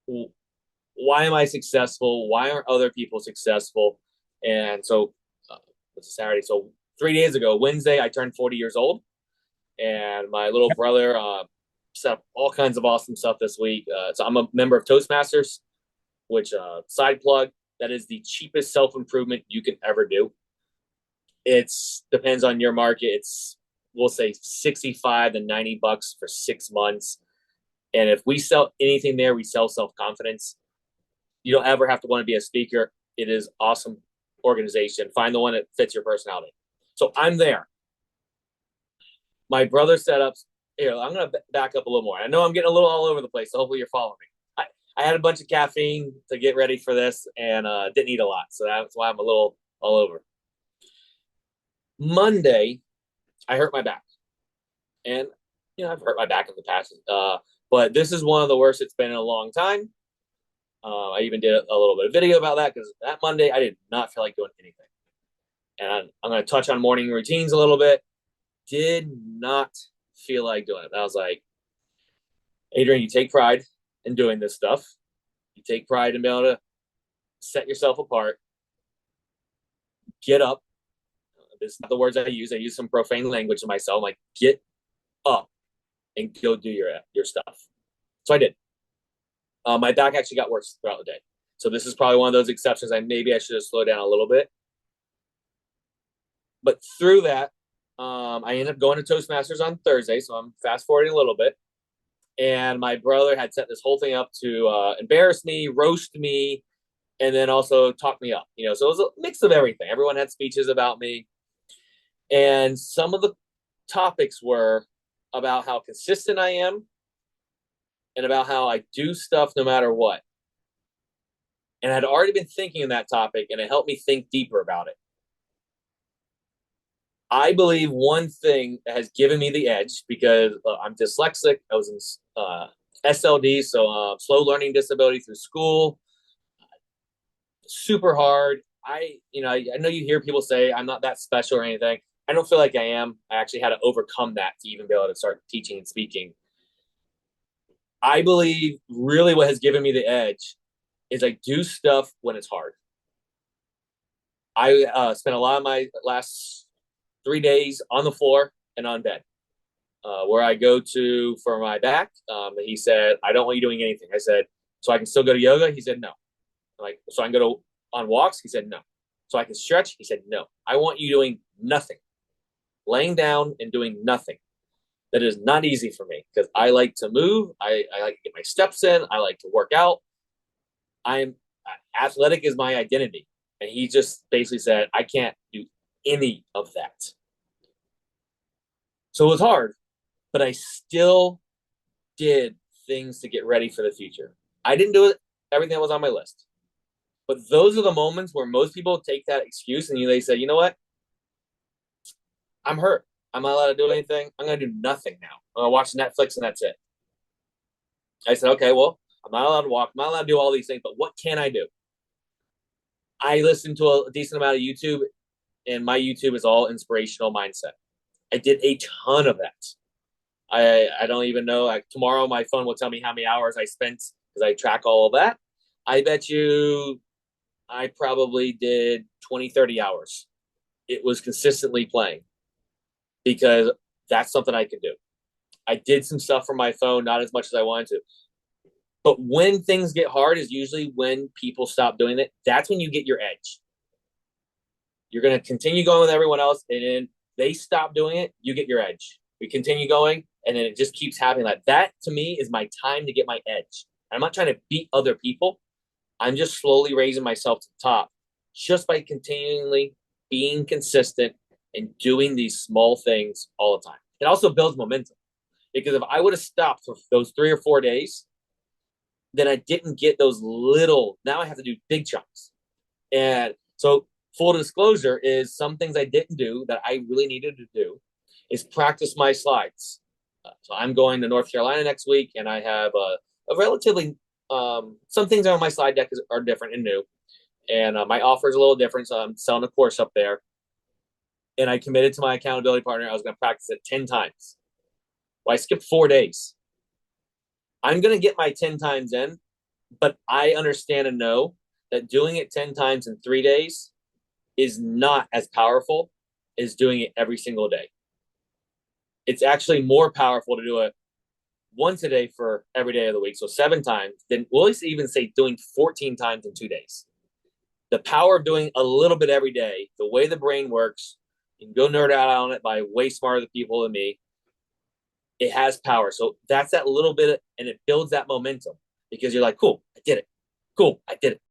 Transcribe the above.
why am I successful? Why aren't other people successful? And so it's a Saturday. So 3 days ago, Wednesday, I turned 40 years old, and my little brother set up all kinds of awesome stuff this week. So I'm a member of Toastmasters, which side plug, that is the cheapest self improvement you can ever do. It's depends on your market. It's we'll say 65 to 90 bucks for 6 months. And if we sell anything there, we sell self confidence. You don't ever have to want to be a speaker. It is awesome organization. Find the one that fits your personality. So I'm there. My brother set up. Here, I'm going to back up a little more. I know I'm getting a little all over the place, so hopefully you're following me. I had a bunch of caffeine to get ready for this and didn't eat a lot. So that's why I'm a little all over. Monday, I hurt my back. And, I've hurt my back in the past. But this is one of the worst it's been in a long time. I even did a little bit of video about that because that Monday I did not feel like doing anything. And I'm going to touch on morning routines a little bit. Did not feel like doing it. And I was like, Adrian, you take pride in doing this stuff. You take pride in being able to set yourself apart. Get up. This is not the words I use. I use some profane language to myself. I'm like, get up and go do your stuff. So I did. My back actually got worse throughout the day. So this is probably one of those exceptions. I should have slowed down a little bit. But through that, I ended up going to Toastmasters on Thursday. So I'm fast forwarding a little bit. And my brother had set this whole thing up to embarrass me, roast me, and then also talk me up. So it was a mix of everything. Everyone had speeches about me. And some of the topics were about how consistent I am and about how I do stuff no matter what. And I'd already been thinking in that topic, and it helped me think deeper about it. I believe one thing that has given me the edge because I'm dyslexic. I was in SLD, so slow learning disability through school. Super hard. I know you hear people say I'm not that special or anything. I don't feel like I am. I actually had to overcome that to even be able to start teaching and speaking. I believe really what has given me the edge is I do stuff when it's hard. I spent a lot of my last 3 days on the floor and on bed. Where I go to for my back, he said, I don't want you doing anything. I said, so I can still go to yoga? He said, no. I'm like, so I can go to on walks? He said, no. So I can stretch? He said, no. I want you doing nothing. Laying down and doing nothing. That is not easy for me because I like to move. I like to get my steps in. I like to work out. I'm athletic is my identity. And he just basically said, I can't do any of that. So it was hard, but I still did things to get ready for the future. I didn't do it, everything that was on my list. But those are the moments where most people take that excuse and they say, you know what? I'm hurt. I'm not allowed to do anything. I'm going to do nothing now. I'm going to watch Netflix and that's it. I said, okay, well, I'm not allowed to walk. I'm not allowed to do all these things, but what can I do? I listen to a decent amount of YouTube, and my YouTube is all inspirational mindset. I did a ton of that. I don't even know. Tomorrow, my phone will tell me how many hours I spent because I track all of that. I bet you I probably did 20, 30 hours. It was consistently playing because that's something I could do. I did some stuff from my phone, not as much as I wanted to. But when things get hard is usually when people stop doing it. That's when you get your edge. You're going to continue going with everyone else, and then they stop doing it, you get your edge. We continue going, and then it just keeps happening. Like that, to me, is my time to get my edge. I'm not trying to beat other people. I'm just slowly raising myself to the top just by continually being consistent and doing these small things all the time. It also builds momentum. Because if I would have stopped for those 3 or 4 days, then I didn't get those little, now I have to do big chunks. And so full disclosure is some things I didn't do that I really needed to do is practice my slides. So I'm going to North Carolina next week, and I have a relatively, some things on my slide deck are different and new. And my offer is a little different, so I'm selling a course up there. And I committed to my accountability partner, I was going to practice it 10 times. Well, I skipped 4 days. I'm going to get my 10 times in, But I understand and know that doing it 10 times in 3 days is not as powerful as doing it every single day. It's actually more powerful to do it once a day for every day of the week, so 7 times, then we'll even say doing 14 times in 2 days. The power of doing a little bit every day, the way the brain works, you can go nerd out on it by way smarter people than me. It has power. So that's that little bit, and it builds that momentum because you're like, cool, I did it. Cool, I did it.